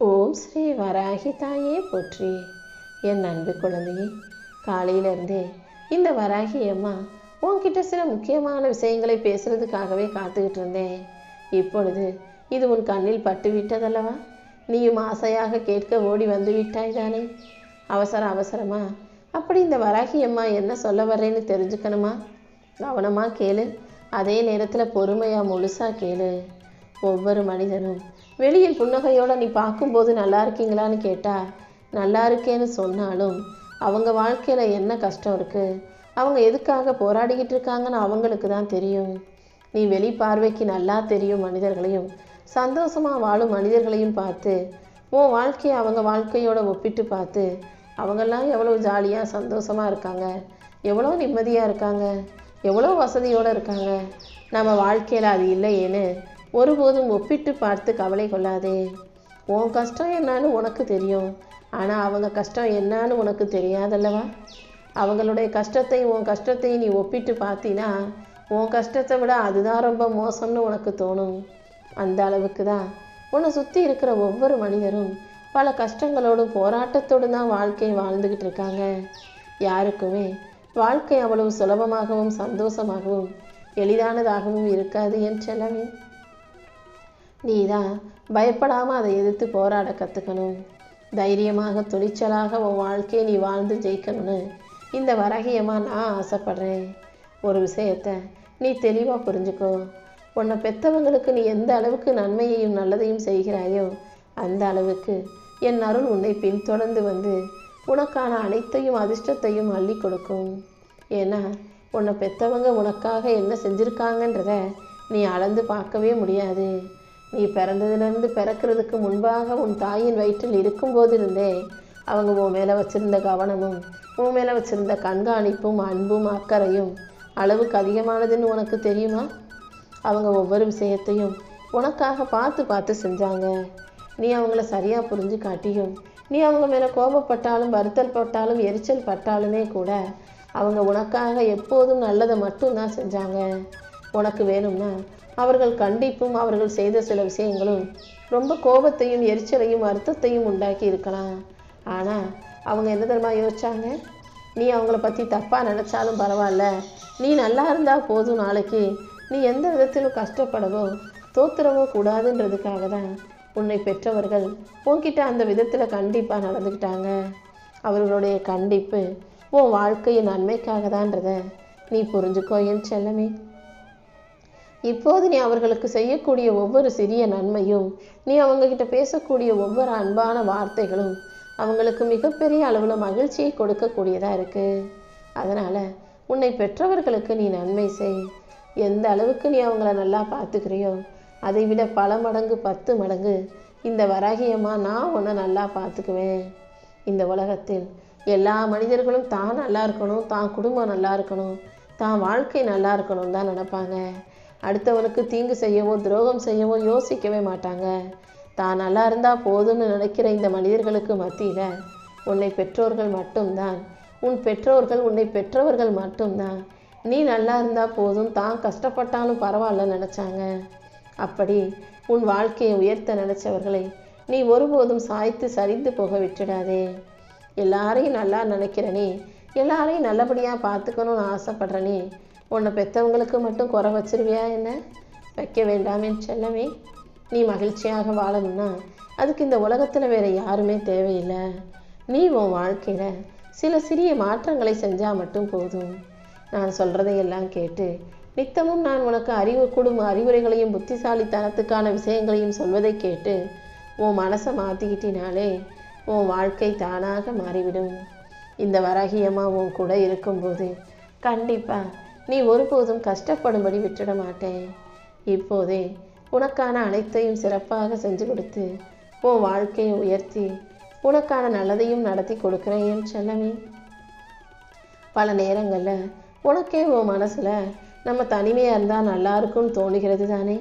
ஓம் ஸ்ரீ வராகி தாயே போற்றி. என் அன்பு குழந்தையே, காலையிலேருந்தே இந்த வராகி அம்மா உன்கிட்ட சில முக்கியமான விஷயங்களை பேசுறதுக்காகவே காத்துக்கிட்டு இருந்தேன். இப்பொழுது இது உன் கண்ணில் பட்டு விட்டதல்லவா? நீயும் ஆசையாக கேட்க ஓடி வந்து விட்டாய் தானே? அவசரமா அப்படி இந்த வராகி அம்மா என்ன சொல்ல வர்றேன்னு தெரிஞ்சுக்கணுமா? கவனமாக கேளு. அதே நேரத்தில் பொறுமையாக முழுசாக கேளு. ஒவ்வொரு மனிதனும் வெளியில் புன்னகையோடு நீ பார்க்கும்போது நல்லா இருக்கீங்களான்னு கேட்டால் நல்லா இருக்கேன்னு சொன்னாலும் அவங்க வாழ்க்கையில் என்ன கஷ்டம் இருக்குது, அவங்க எதுக்காக போராடிக்கிட்டு இருக்காங்கன்னு அவங்களுக்கு தான் தெரியும். நீ வெளி பார்வைக்கு நல்லா தெரியும் மனிதர்களையும் சந்தோஷமாக வாழும் மனிதர்களையும் பார்த்து உன் வாழ்க்கையை அவங்க வாழ்க்கையோட ஒப்பிட்டு பார்த்து அவங்கெல்லாம் எவ்வளோ ஜாலியாக சந்தோஷமாக இருக்காங்க, எவ்வளோ நிம்மதியாக இருக்காங்க, எவ்வளோ வசதியோடு இருக்காங்க, நம்ம வாழ்க்கையில் அது இல்லையேன்னு ஒருபோதும் ஒப்பிட்டு பார்த்து கவலை கொள்ளாதே. உன் கஷ்டம் என்னான்னு உனக்கு தெரியும், ஆனால் அவங்க கஷ்டம் என்னான்னு உனக்கு தெரியாதல்லவா? அவங்களுடைய கஷ்டத்தையும் உன் கஷ்டத்தையும் நீ ஒப்பிட்டு பார்த்தினா உன் கஷ்டத்தை விட அதுதான் ரொம்ப மோசம்னு உனக்கு தோணும். அந்த அளவுக்கு தான் உன்னை சுற்றி இருக்கிற ஒவ்வொரு மனிதரும் பல கஷ்டங்களோடும் போராட்டத்தோடு தான் வாழ்க்கையை வாழ்ந்துக்கிட்டு இருக்காங்க. யாருக்குமே வாழ்க்கை அவ்வளவு சுலபமாகவும் சந்தோஷமாகவும் எளிதானதாகவும் இருக்காது என் செல்லமே. நீ தான் பயப்படாமல் அதை எதிர்த்து போராட கற்றுக்கணும். தைரியமாக துணிச்சலாக உன் வாழ்க்கையை நீ வாழ்ந்து ஜெயிக்கணும்னு இந்த வராகியமாக நான் ஆசைப்படுறேன். ஒரு விஷயத்தை நீ தெளிவாக புரிஞ்சுக்கோ. உன்னை பெற்றவங்களுக்கு நீ எந்த அளவுக்கு நன்மையையும் நல்லதையும் செய்கிறாயோ அந்த அளவுக்கு என் அருள் உன்னை பின்தொடர்ந்து வந்து உனக்கான அனைத்தையும் அதிர்ஷ்டத்தையும் அள்ளி கொடுக்கும். ஏன்னா உன்னை பெற்றவங்க உனக்காக என்ன செஞ்சுருக்காங்கன்றத நீ அளந்து பார்க்கவே முடியாது. நீ பிறந்ததுலேருந்து பிறக்கிறதுக்கு முன்பாக உன் தாயின் வயிற்றில் இருக்கும்போதிருந்தே அவங்க உன் மேலே வச்சுருந்த கவனமும் உன் மேலே வச்சுருந்த கண்காணிப்பும் அன்பும் அக்கறையும் அளவுக்கு அதிகமானதுன்னு உனக்கு தெரியுமா? அவங்க ஒவ்வொரு விஷயத்தையும் உனக்காக பார்த்து செஞ்சாங்க. நீ அவங்கள சரியாக புரிஞ்சு காட்டியும் நீ அவங்க மேலே கோபப்பட்டாலும் வருத்தல் பட்டாலும் எரிச்சல் பட்டாலுமே கூட அவங்க உனக்காக எப்போதும் நல்லதை மட்டும்தான் செஞ்சாங்க. உனக்கு வேணும்னா அவர்கள் கண்டிப்பும் அவர்கள் செய்த சில விஷயங்களும் ரொம்ப கோபத்தையும் எரிச்சலையும் வருத்தத்தையும் உண்டாக்கி இருக்கலாம். ஆனால் அவங்க என்ன தெரியுமா யோசிச்சாங்க? நீ அவங்கள பற்றி தப்பாக நினச்சாலும் பரவாயில்ல, நீ நல்லா இருந்தால் போதும், நாளைக்கு நீ எந்த விதத்திலும் கஷ்டப்படவோ தோத்துறவோ கூடாதுன்றதுக்காக தான் உன்னை பெற்றவர்கள் உன்கிட்ட அந்த விதத்தில் கண்டிப்பாக நடந்துக்கிட்டாங்க. அவர்களுடைய கண்டிப்பு உன் வாழ்க்கையின் நன்மைக்காக தான்றத நீ புரிஞ்சுக்கோ என் செல்லமே. இப்போது நீ அவர்களுக்கு செய்யக்கூடிய ஒவ்வொரு சிறிய நன்மையும் நீ அவங்கக்கிட்ட பேசக்கூடிய ஒவ்வொரு அன்பான வார்த்தைகளும் அவங்களுக்கு மிகப்பெரிய அளவில் மகிழ்ச்சியை கொடுக்கக்கூடியதாக இருக்குது. அதனால் உன்னை பெற்றவர்களுக்கு நீ நன்மை செய். எந்த அளவுக்கு நீ அவங்கள நல்லா பார்த்துக்கிறியோ அதை விட பல மடங்கு 10 மடங்கு இந்த வராகியமாக நான் உன்னை நல்லா பார்த்துக்குவேன். இந்த உலகத்தில் எல்லா மனிதர்களும் தான் நல்லா இருக்கணும், தான் குடும்பம் நல்லா இருக்கணும், தான் வாழ்க்கை நல்லா இருக்கணும் தான் நினைப்பாங்க. அடுத்தவனுக்கு தீங்கு செய்யவோ துரோகம் செய்யவோ யோசிக்கவே மாட்டாங்க. தான் நல்லா இருந்தால் போதும்னு நினைக்கிற இந்த மனிதர்களுக்கு மத்தியில் உன்னை பெற்றோர்கள் மட்டும்தான், உன் பெற்றோர்கள் உன்னை பெற்றவர்கள் மட்டும்தான் நீ நல்லா இருந்தால் போதும், தான் கஷ்டப்பட்டாலும் பரவாயில்லன்னு நினச்சாங்க. அப்படி உன் வாழ்க்கையை உயர்த்த நினச்சவர்களை நீ ஒருபோதும் சாய்த்து சரிந்து போக விட்டுடாதே. எல்லாரையும் நல்லா நினைக்கிறனே, எல்லாரையும் நல்லபடியாக பார்த்துக்கணும்னு ஆசைப்படுறனே, உன்னை பெற்றவங்களுக்கு மட்டும் குறை வச்சிருவியா? என்ன வைக்க வேண்டாமே செல்லமே. நீ மகிழ்ச்சியாக வாழணும்னா அதுக்கு இந்த உலகத்தில் வேறு யாருமே தேவையில்லை. நீ உன் வாழ்க்கையில் சில சிறிய மாற்றங்களை செஞ்சால் மட்டும் போதும். நான் சொல்கிறதையெல்லாம் கேட்டு நித்தமும் நான் உனக்கு அறிவுரைகளையும் புத்திசாலித்தனத்துக்கான விஷயங்களையும் சொல்வதை கேட்டு உன் மனசை மாற்றிக்கிட்டினாலே உன் வாழ்க்கை தானாக மாறிவிடும். இந்த வராகியமாக உன் கூட இருக்கும்போது கண்டிப்பாக நீ ஒருபோதும் கஷ்டப்படும்படி விட்டுட மாட்டேன். இப்போதே உனக்கான அனைத்தையும் சிறப்பாக செஞ்சு கொடுத்து உன் வாழ்க்கையை உயர்த்தி உனக்கான நல்லதையும் நடத்தி கொடுக்குறேன் என் செல்லமே. பல நேரங்களில் உனக்கே உன் மனசில் நம்ம தனிமையாக இருந்தால் நல்லா இருக்கும்னு தோணுகிறது தானே?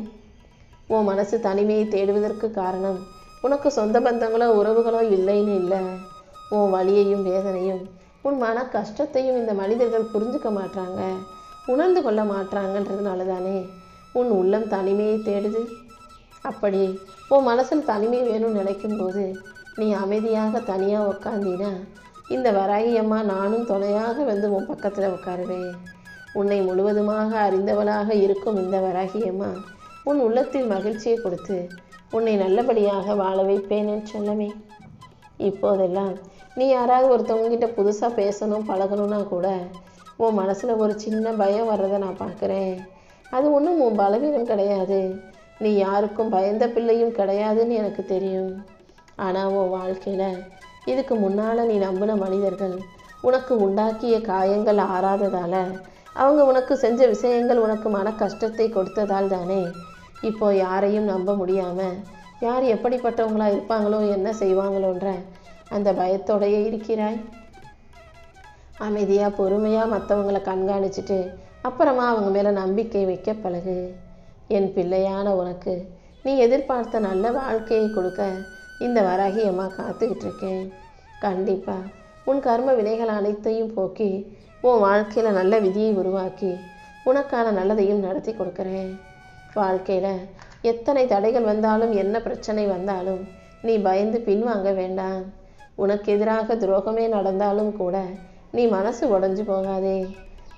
உன் மனசு தனிமையை தேடுவதற்கு காரணம் உனக்கு சொந்த பந்தங்களோ உறவுகளோ இல்லைன்னு இல்லை. உன் வலியையும் வேதனையும் உன் மன கஷ்டத்தையும் இந்த மனிதர்கள் புரிஞ்சுக்க மாட்டாங்க, உணர்ந்து கொள்ள மாட்டாங்கன்றதுனால தானே உன் உள்ளம் தனிமையை தேடுது. அப்படி உன் மனசில் தனிமை வேணும்னு நினைக்கும்போது நீ அமைதியாக தனியாக உட்காந்தினா இந்த வராகி அம்மா நானும் துணையாக வந்து உன் பக்கத்தில் உட்காருவேன். உன்னை முழுவதுமாக அறிந்தவளாக இருக்கும் இந்த வராகி அம்மா உன் உள்ளத்தில் மகிழ்ச்சியை கொடுத்து உன்னை நல்லபடியாக வாழ வைப்பேன்னு சொல்லவே. இப்போதெல்லாம் நீ யாராவது ஒருத்தவங்ககிட்ட புதுசாக பேசணும் பழகணும்னா கூட உன் மனசில் ஒரு சின்ன பயம் வர்றதை நான் பார்க்குறேன். அது ஒன்றும் உன் பலவீனம் கிடையாது. நீ யாருக்கும் பயந்த பிள்ளையும் கிடையாதுன்னு எனக்கு தெரியும். ஆனால் உன் வாழ்க்கையில் இதுக்கு முன்னால் நீ நம்பின மனிதர்கள் உனக்கு உண்டாக்கிய காயங்கள் ஆறாததால், அவங்க உனக்கு செஞ்ச விஷயங்கள் உனக்கு மன கஷ்டத்தை கொடுத்ததால் தானே இப்போ யாரையும் நம்ப முடியாமல் யார் எப்படிப்பட்டவங்களா இருப்பாங்களோ என்ன செய்வாங்களோன்ற அந்த பயத்தோடையே இருக்கிறாய். அமைதியாக பொறுமையாக மற்றவங்களை கண்காணிச்சுட்டு அப்புறமா அவங்க மேலே நம்பிக்கை வைக்க பழகு. என் பிள்ளையான உனக்கு நீ எதிர்பார்த்த நல்ல வாழ்க்கையை கொடுக்க இந்த வராகி அம்மா காத்துக்கிட்டு இருக்கேன். கண்டிப்பாக உன் கர்ம வினைகள் அனைத்தையும் போக்கி உன் வாழ்க்கையில் நல்ல விதியை உருவாக்கி உனக்கான நல்லதையும் நடத்தி கொடுக்குறேன். வாழ்க்கையில் எத்தனை தடைகள் வந்தாலும் என்ன பிரச்சனை வந்தாலும் நீ பயந்து பின்வாங்க வேண்டாம். உனக்கு எதிராக துரோகமே நடந்தாலும் கூட நீ மனசு உடைஞ்சு போகாதே.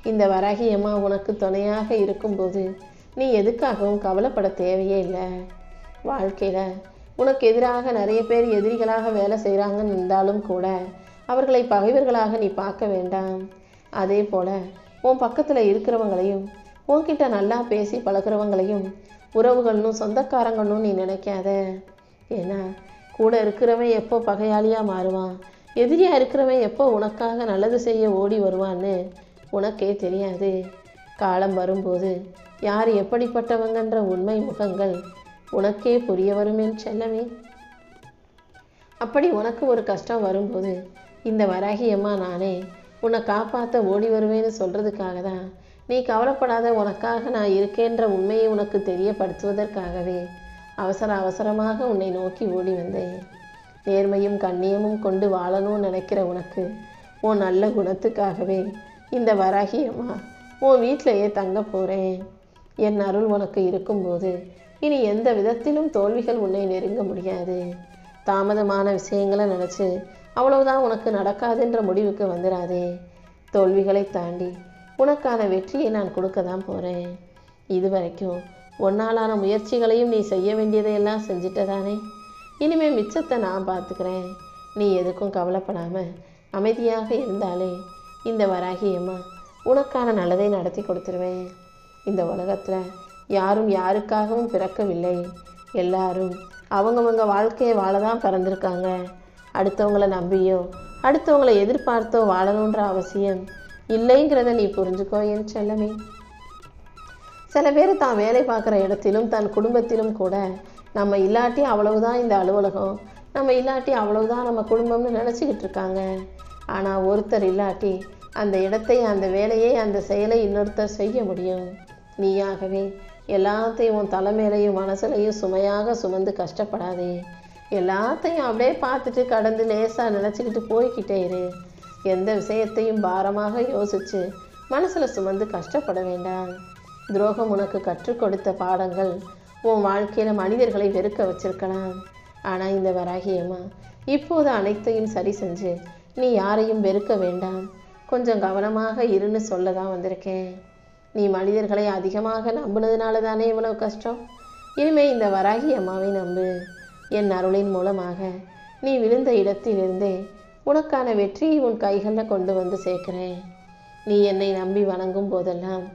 இந்த வராகி அம்மா உனக்கு துணையாக இருக்கும்போது நீ எதுக்காகவும் கவலைப்பட தேவையே இல்லை. வாழ்க்கையில் உனக்கு எதிராக நிறைய பேர் எதிரிகளாக வேலை செய்கிறாங்கன்னு இருந்தாலும் கூட அவர்களை பகைவர்களாக நீ பார்க்க வேண்டாம். அதே போல் உன் பக்கத்தில் இருக்கிறவங்களையும் உன்கிட்ட நல்லா பேசி பழகிறவங்களையும் உறவுகள்னும் சொந்தக்காரங்கள்னும் நீ நினைக்காத. ஏன்னா கூட இருக்கிறவன் எப்போ பகையாளியாக மாறுவான், எதிரியாக இருக்கிறவன் எப்போ உனக்காக நல்லது செய்ய ஓடி வருவான்னு உனக்கே தெரியாது. காலம் வரும்போது யார் எப்படிப்பட்டவங்கன்ற உண்மை முகங்கள் உனக்கே புரிய வருமேன்னு செல்லவே. அப்படி உனக்கு ஒரு கஷ்டம் வரும்போது இந்த வராகி அம்மா நானே உன்னை காப்பாற்ற ஓடி வருவேன்னு சொல்கிறதுக்காக தான், நீ கவலைப்படாத உனக்காக நான் இருக்கேன்ற உண்மையை உனக்கு தெரியப்படுத்துவதற்காகவே அவசரமாக உன்னை நோக்கி ஓடி வந்தேன். நேர்மையும் கண்ணியமும் கொண்டு வாழணும்னு நினைக்கிற உனக்கு உன் நல்ல குணத்துக்காகவே இந்த வராகி அம்மா உன் வீட்டிலையே தங்க போகிறேன். என் அருள் உனக்கு இருக்கும்போது இனி எந்த விதத்திலும் தோல்விகள் உன்னை நெருங்க முடியாது. தாமதமான விஷயங்களை நினச்சி அவ்வளவுதான் உனக்கு நடக்காதுன்ற முடிவுக்கு வந்துடாதே. தோல்விகளை தாண்டி உனக்கான வெற்றியை நான் கொடுக்க தான் போகிறேன். இது வரைக்கும் ஒன்னாலான முயற்சிகளையும் நீ செய்ய வேண்டியதையெல்லாம் செஞ்சிட்டதானே. இனிமேல் மிச்சத்தை நான் பார்த்துக்கிறேன். நீ எதுக்கும் கவலைப்படாமல் அமைதியாக இருந்தாலே இந்த வராகி அம்மா உனக்கான நல்லதை நடத்தி கொடுத்துருவேன். இந்த உலகத்தில் யாரும் யாருக்காகவும் பிறக்கவில்லை. எல்லாரும் அவங்கவங்க வாழ்க்கையை வாழ தான் பிறந்திருக்காங்க. அடுத்தவங்களை நம்பியோ அடுத்தவங்களை எதிர்பார்த்தோ வாழணுன்ற அவசியம் இல்லைங்கிறத நீ புரிஞ்சுக்கோ என் செல்லமே. சில பேர் தான் வேலை பார்க்குற இடத்திலும் தன் குடும்பத்திலும் கூட நம்ம இல்லாட்டி அவ்வளவுதான் இந்த அலுவலகம், நம்ம இல்லாட்டி அவ்வளவுதான் நம்ம குடும்பம்னு நினச்சிக்கிட்டு இருக்காங்க. ஆனால் ஒருத்தர் இல்லாட்டி அந்த இடத்தை அந்த வேலையை அந்த செயலை இன்னொருத்தர் செய்ய முடியும். நீயாகவே எல்லாத்தையும் உன் தலைமையிலையும் மனசுலையும் சுமையாக சுமந்து கஷ்டப்படாதே. எல்லாத்தையும் அப்படியே பார்த்துட்டு கடந்து லேசாக நினச்சிக்கிட்டு போய்கிட்டே இரு. எந்த விஷயத்தையும் பாரமாக யோசித்து மனசில் சுமந்து கஷ்டப்பட வேண்டாம். துரோகம் உனக்கு கற்றுக் கொடுத்த பாடங்கள் உன் வாழ்க்கையில் மனிதர்களை வெறுக்க வச்சிருக்கலாம். ஆனால் இந்த வராகி அம்மா இப்போது அனைத்தையும் சரி செஞ்சு நீ யாரையும் வெறுக்க வேண்டாம், கொஞ்சம் கவனமாக இருன்னு சொல்ல தான் வந்திருக்கேன். நீ மனிதர்களை அதிகமாக நம்பினதுனால தானே இவ்வளவு கஷ்டம். இனிமேல் இந்த வராகி அம்மாவை நம்பு. என் அருளின் மூலமாக நீ விழுந்த இடத்திலிருந்தே உனக்கான வெற்றியை உன் கைகளில் கொண்டு வந்து சேர்க்கிறேன். நீ என்னை நம்பி வணங்கும் போதெல்லாம்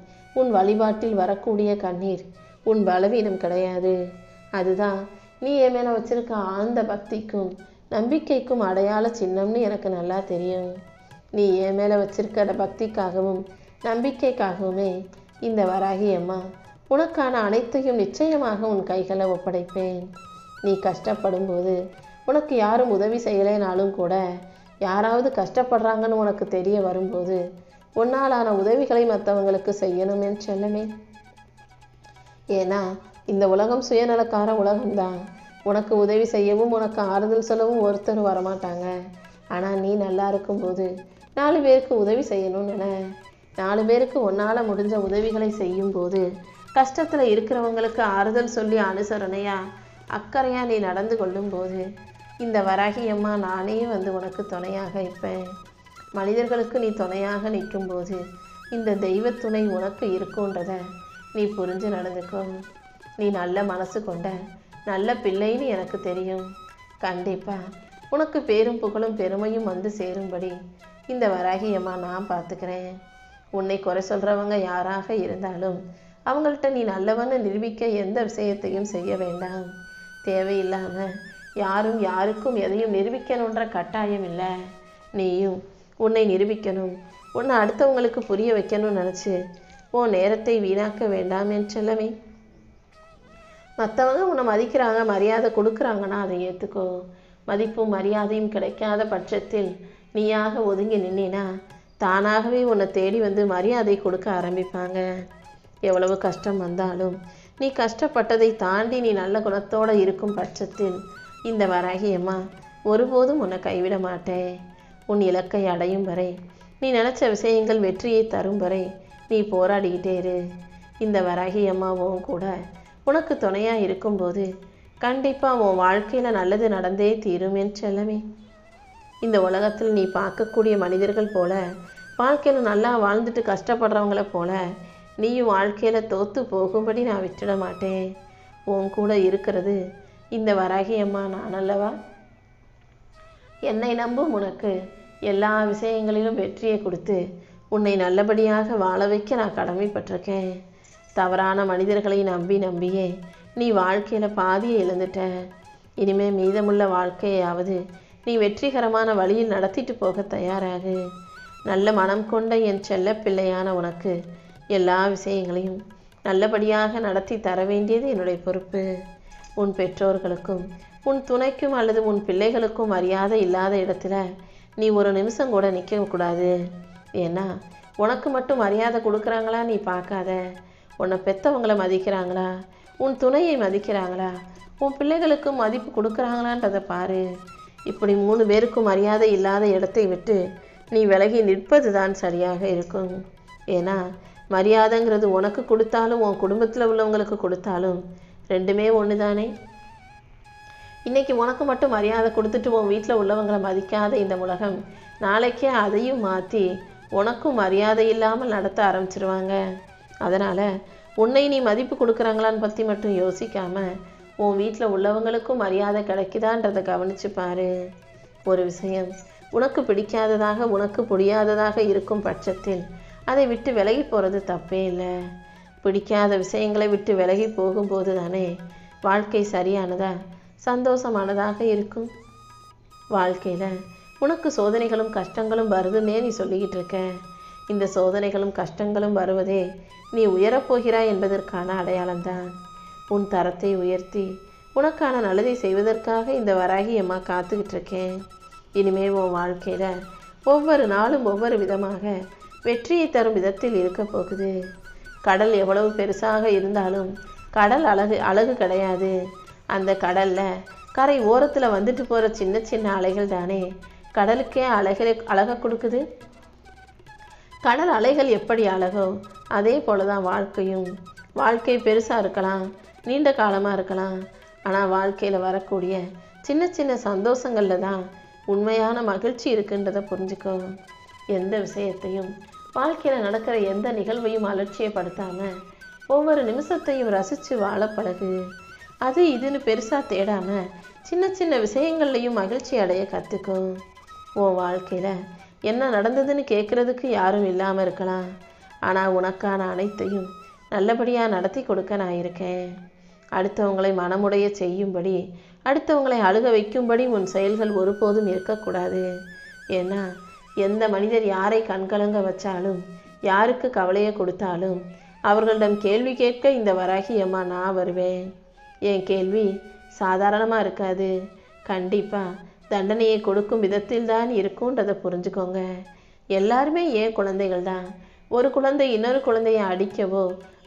உன் வழிபாட்டில் வரக்கூடிய கண்ணீர் உன் பலவீனம் கிடையாது. அதுதான் நீ என் மேலே வச்சிருக்க ஆழ்ந்த பக்திக்கும் நம்பிக்கைக்கும் அடையாள சின்னம்னு எனக்கு நல்லா தெரியும். நீ என் மேலே வச்சிருக்கிற பக்திக்காகவும் நம்பிக்கைக்காகவுமே இந்த வராகி அம்மா உனக்கான அனைத்தையும் நிச்சயமாக உன் கைகளை ஒப்படைப்பேன். நீ கஷ்டப்படும் போது உனக்கு யாரும் உதவி செய்யலைனாலும் கூட யாராவது கஷ்டப்படுறாங்கன்னு உனக்கு தெரிய வரும்போது உன்னாலான உதவிகளை மற்றவங்களுக்கு செய்யணும் என்று செல்லமே. ஏன்னா இந்த உலகம் சுயநலக்கார உலகம்தான். உனக்கு உதவி செய்யவும் உனக்கு ஆறுதல் சொல்லவும் ஒருத்தரும் வரமாட்டாங்க. ஆனால் நீ நல்லா இருக்கும்போது 4 பேருக்கு உதவி செய்யணும்னு நினை. 4 பேருக்கு உன்னால் முடிஞ்ச உதவிகளை செய்யும்போது கஷ்டத்தில் இருக்கிறவங்களுக்கு ஆறுதல் சொல்லி அனுசரணையா அக்கறையாக நீ நடந்து கொள்ளும்போது இந்த வராகி அம்மா நானே வந்து உனக்கு துணையாக இருப்பேன். மனிதர்களுக்கு நீ துணையாக நிற்கும்போது இந்த தெய்வத்துணை உனக்கு இருக்குன்றத நீ புரிஞ்சு நடந்துக்கோ. நீ நல்ல மனசு கொண்ட நல்ல பிள்ளைன்னு எனக்கு தெரியும். கண்டிப்பாக உனக்கு பேரும் புகழும் பெருமையும் வந்து சேரும்படி இந்த வராகி அம்மா நான் பார்த்துக்கிறேன். உன்னை குறை சொல்கிறவங்க யாராக இருந்தாலும் அவங்கள்ட்ட நீ நல்லவன்னு நிரூபிக்க எந்த விஷயத்தையும் செய்ய வேண்டாம். தேவையில்லாமல் யாரும் யாருக்கும் எதையும் நிரூபிக்கணுன்ற கட்டாயம் இல்லை. நீயும் உன்னை நிரூபிக்கணும், உன்னை அடுத்தவங்களுக்கு புரிய வைக்கணும்னு நினச்சி உன் நேரத்தை வீணாக்க வேண்டாம் என் செல்லமே. மற்றவங்க உன்னை மதிக்கிறாங்க, மரியாதை கொடுக்குறாங்கன்னா அதை ஏற்றுக்கோ. மதிப்பும் மரியாதையும் கிடைக்காத பட்சத்தில் நீயாக ஒதுங்கி நின்னா தானாகவே உன்னை தேடி வந்து மரியாதை கொடுக்க ஆரம்பிப்பாங்க. எவ்வளவு கஷ்டம் வந்தாலும் நீ கஷ்டப்பட்டதை தாண்டி நீ நல்ல குணத்தோடு இருக்கும் பட்சத்தில் இந்த வராகி அம்மா ஒருபோதும் உன்னை கைவிட மாட்டேன். உன் இலக்கை அடையும் வரை, நீ நினச்ச விஷயங்கள் வெற்றியை தரும் வரை நீ போராடிக்கிட்டே இரு. இந்த வராகி அம்மாவும் கூட உனக்கு துணையாக இருக்கும்போது கண்டிப்பாக உன் வாழ்க்கையில் நல்லது நடந்தே தீரும் என் செல்லமே. இந்த உலகத்தில் நீ பார்க்கக்கூடிய மனிதர்கள் போல வாழ்க்கையில் நல்லா வாழ்ந்துட்டு கஷ்டப்படுறவங்கள போல நீயும் வாழ்க்கையில் தோற்று போகும்படி நான் விட்டுட மாட்டேன். உன் கூட இருக்கிறது இந்த வராகி அம்மா நான் அல்லவா? என்னை நம்பும் உனக்கு எல்லா விஷயங்களிலும் வெற்றியை கொடுத்து உன்னை நல்லபடியாக வாழ வைக்க நான் கடமைப்பட்டிருக்கேன். தவறான மனிதர்களை நம்பியே நீ வாழ்க்கையில் பாதியை இழந்துட்ட. இனிமேல் மீதமுள்ள வாழ்க்கையாவது நீ வெற்றிகரமான வழியில் நடத்திட்டு போக தயாராகு. நல்ல மனம் கொண்ட என் செல்ல பிள்ளையான உனக்கு எல்லா விஷயங்களையும் நல்லபடியாக நடத்தி தர வேண்டியது என்னுடைய பொறுப்பு. உன் பெற்றோர்களுக்கும் உன் துணைக்கும் அல்லது உன் பிள்ளைகளுக்கும் மரியாதை இல்லாத இடத்துல நீ ஒரு நிமிஷம் கூட நிற்கக்கூடாது. ஏன்னா உனக்கு மட்டும் மரியாதை கொடுக்குறாங்களா நீ பார்க்காத. உன்னை பெற்றவங்களை மதிக்கிறாங்களா, உன் துணையை மதிக்கிறாங்களா, உன் பிள்ளைகளுக்கும் மதிப்பு கொடுக்குறாங்களான்றதை பாரு. இப்படி 3 பேருக்கும் மரியாதை இல்லாத இடத்தை விட்டு நீ விலகி நிற்பது தான் சரியாக இருக்கும். ஏன்னா மரியாதைங்கிறது உனக்கு கொடுத்தாலும் உன் குடும்பத்தில் உள்ளவங்களுக்கு கொடுத்தாலும் ரெண்டுமே ஒன்று தானே. இன்றைக்கி உனக்கு மட்டும் மரியாதை கொடுத்துட்டு உன் வீட்டில் உள்ளவங்களை மதிக்காத இந்த உலகம் நாளைக்கே அதையும் மாற்றி உனக்கும் மரியாதை இல்லாமல் நடத்த ஆரம்பிச்சிருவாங்க. அதனால் உன்னை நீ மதிப்பு கொடுக்குறாங்களான்னு பற்றி மட்டும் யோசிக்காமல் உன் வீட்டில் உள்ளவங்களுக்கும் மரியாதை கிடைக்குதான்றதை கவனிச்சு பாரு. ஒரு விஷயம் உனக்கு பிடிக்காததாக உனக்கு புரியாததாக இருக்கும் பட்சத்தில் அதை விட்டு விலகி போகிறது தப்பே இல்லை. பிடிக்காத விஷயங்களை விட்டு விலகி போகும்போது தானே வாழ்க்கை சரியானதா சந்தோஷமானதாக இருக்கும். வாழ்க்கையில் உனக்கு சோதனைகளும் கஷ்டங்களும் வருதுன்னே நீ சொல்லிக்கிட்டு இருக்க. இந்த சோதனைகளும் கஷ்டங்களும் வருவதே நீ உயரப்போகிறாய் என்பதற்கான அடையாளம்தான். உன் தரத்தை உயர்த்தி உனக்கான நல்லதை செய்வதற்காக இந்த வராகி அம்மா காத்துக்கிட்டு இருக்கேன். இனிமேல் உன் வாழ்க்கையில் ஒவ்வொரு நாளும் ஒவ்வொரு விதமாக வெற்றியை தரும் விதத்தில் இருக்க போகுது. கடல் எவ்வளவு பெருசாக இருந்தாலும் கடல் அழகு கிடையாது. அந்த கடலில் கரை ஓரத்தில் வந்துட்டு போகிற சின்ன சின்ன அலைகள் தானே கடலுக்கே அழகை கொடுக்குது. கடல் அலைகள் எப்படி அழகோ அதே போல தான் வாழ்க்கையும். வாழ்க்கை பெருசாக இருக்கலாம், நீண்ட காலமாக இருக்கலாம். ஆனால் வாழ்க்கையில் வரக்கூடிய சின்ன சின்ன சந்தோஷங்களில் தான் உண்மையான மகிழ்ச்சி இருக்குன்றதை புரிஞ்சுக்கோ. எந்த விஷயத்தையும் வாழ்க்கையில் நடக்கிற எந்த நிகழ்வையும் அலட்சியப்படுத்தாமல் ஒவ்வொரு நிமிஷத்தையும் ரசித்து வாழ பழகு. அது இதுன்னு பெருசாக தேடாமல் சின்ன சின்ன விஷயங்கள்லையும் மகிழ்ச்சி அடைய கற்றுக்கோ. உன் வாழ்க்கையில் என்ன நடந்ததுன்னு கேட்குறதுக்கு யாரும் இல்லாமல் இருக்கலாம். ஆனால் உனக்கான அனைத்தையும் நல்லபடியாக நடத்தி கொடுக்க நான் இருக்கேன். அடுத்தவங்களை மனமுடைய செய்யும்படி, அடுத்தவங்களை அழுக வைக்கும்படி உன் செயல்கள் ஒருபோதும் இருக்கக்கூடாது. ஏன்னா எந்த மனிதர் யாரை கண்கலங்க வச்சாலும், யாருக்கு கவலையை கொடுத்தாலும் அவர்களிடம் கேள்வி கேட்க இந்த வராகி அம்மா நான் வருவேன். என் கேள்வி சாதாரணமாக இருக்காது. கண்டிப்பாக தண்டனையை கொடுக்கும் விதத்தில் தான் இருக்கும்ன்றதை புரிஞ்சுக்கோங்க. எல்லாருமே ஏன் குழந்தைகள் தான். ஒரு குழந்தை இன்னொரு குழந்தையை அடிக்கவோ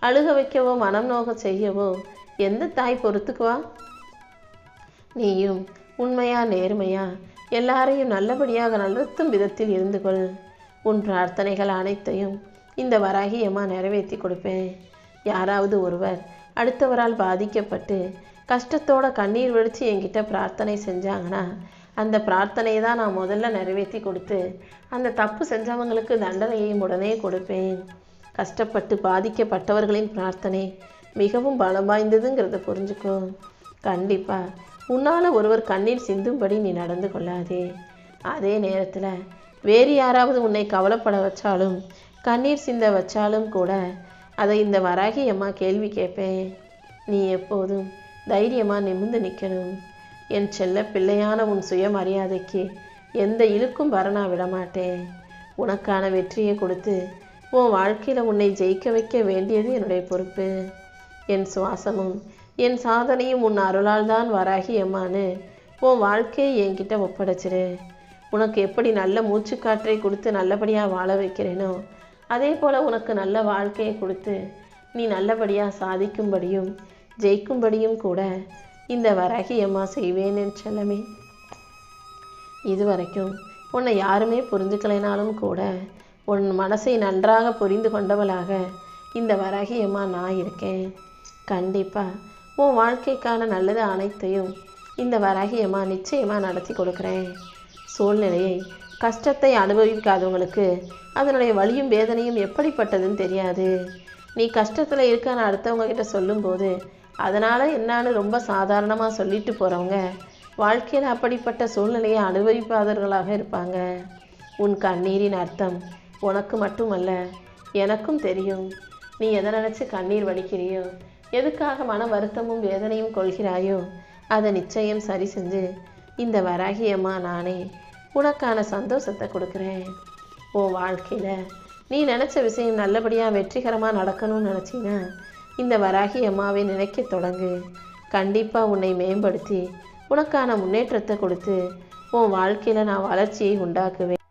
அழுக வைக்கவோ மனம் நோக செய்யவோ எந்த தாய் பொறுத்துக்குவா? நீயும் உண்மையா நேர்மையா எல்லாரையும் நல்லபடியாக நடத்தும் விதத்தில் இருந்து கொள். உன் பிரார்த்தனைகள் அனைத்தையும் இந்த வராகி அம்மா நிறைவேற்றி கொடுப்பேன். யாராவது ஒருவர் அடுத்தவரால் பாதிக்கப்பட்டு கஷ்டத்தோட கண்ணீர் வடித்து என்கிட்ட பிரார்த்தனை செஞ்சாங்கன்னா அந்த பிரார்த்தனையை தான் நான் முதல்ல நிறைவேற்றி கொடுத்து அந்த தப்பு செஞ்சவங்களுக்கு தண்டனையை உடனே கொடுப்பேன். கஷ்டப்பட்டு பாதிக்கப்பட்டவர்களின் பிரார்த்தனை மிகவும் பலம் வாய்ந்ததுங்கிறத புரிஞ்சுக்கோ. கண்டிப்பாக உன்னால் ஒருவர் கண்ணீர் சிந்தும்படி நீ நடந்து கொள்ளாதே. அதே நேரத்தில் வேறு யாராவது உன்னை கவலைப்பட வச்சாலும் கண்ணீர் சிந்த வச்சாலும் கூட அதை இந்த வராகி அம்மா கேள்வி கேட்பேன். நீ எப்போதும் தைரியமாக நிமிர்ந்து நிற்கணும். என் செல்ல பிள்ளையான உன் சுயமரியாதைக்கு எந்த இழுக்கும் வர நான் விடமாட்டேன். உனக்கான வெற்றியை கொடுத்து உன் வாழ்க்கையில் உன்னை ஜெயிக்க வைக்க வேண்டியது என்னுடைய பொறுப்பு. என் சுவாசமும் என் சாதனையும் உன் அருளால் தான் வராகி அம்மான்னு உன் வாழ்க்கையை என்கிட்ட ஒப்படைச்சிரு. உனக்கு எப்படி நல்ல மூச்சுக்காற்றை கொடுத்து நல்லபடியாக வாழ வைக்கிறேனோ அதே போல் உனக்கு நல்ல வாழ்க்கையை கொடுத்து நீ நல்லபடியாக சாதிக்கும்படியும் ஜெயிக்கும்படியும் கூட இந்த வராகி அம்மா செய்வேன் என் செல்லமே. இதுவரைக்கும் உன்னை யாருமே புரிஞ்சுக்கலைனாலும் கூட உன் மனசை நன்றாக புரிந்து கொண்டவளாக இந்த வராகி அம்மா நான் இருக்கேன். கண்டிப்பாக உன் வாழ்க்கைக்கான நல்லது அனைத்தையும் இந்த வராகி அம்மா நிச்சயமாக நடத்தி கொடுக்குறேன். சூழ்நிலையை கஷ்டத்தை அனுபவிக்காதவங்களுக்கு அதனுடைய வலியும் வேதனையும் எப்படிப்பட்டதுன்னு தெரியாது. நீ கஷ்டத்தில் இருக்கான்னு அடுத்தவங்க கிட்ட சொல்லும்போது அதனால் என்னான்னு ரொம்ப சாதாரணமாக சொல்லிட்டு போகிறவங்க வாழ்க்கையில் அப்படிப்பட்ட சூழ்நிலையை அனுபவிப்பாதவர்களாக இருப்பாங்க. உன் கண்ணீரின் அர்த்தம் உனக்கு மட்டுமல்ல எனக்கும் தெரியும். நீ எதை நினச்சி கண்ணீர் வடிக்கிறியோ எதுக்காக மன வருத்தமும் வேதனையும் கொள்கிறாயோ அதை நிச்சயம் சரி செஞ்சு இந்த வராகி அம்மா நானே உனக்கான சந்தோஷத்தை கொடுக்குறேன். உன் வாழ்க்கையில் நீ நினச்ச விஷயம் நல்லபடியாக வெற்றிகரமாக நடக்கணும்னு நினச்சின்னா இந்த வராகி அம்மாவை நினைக்க தொடங்கு. கண்டிப்பாக உன்னை மேம்படுத்தி உனக்கான முன்னேற்றத்தை கொடுத்து உன் வாழ்க்கையில் நான் வளர்ச்சியை உண்டாக்குவேன்.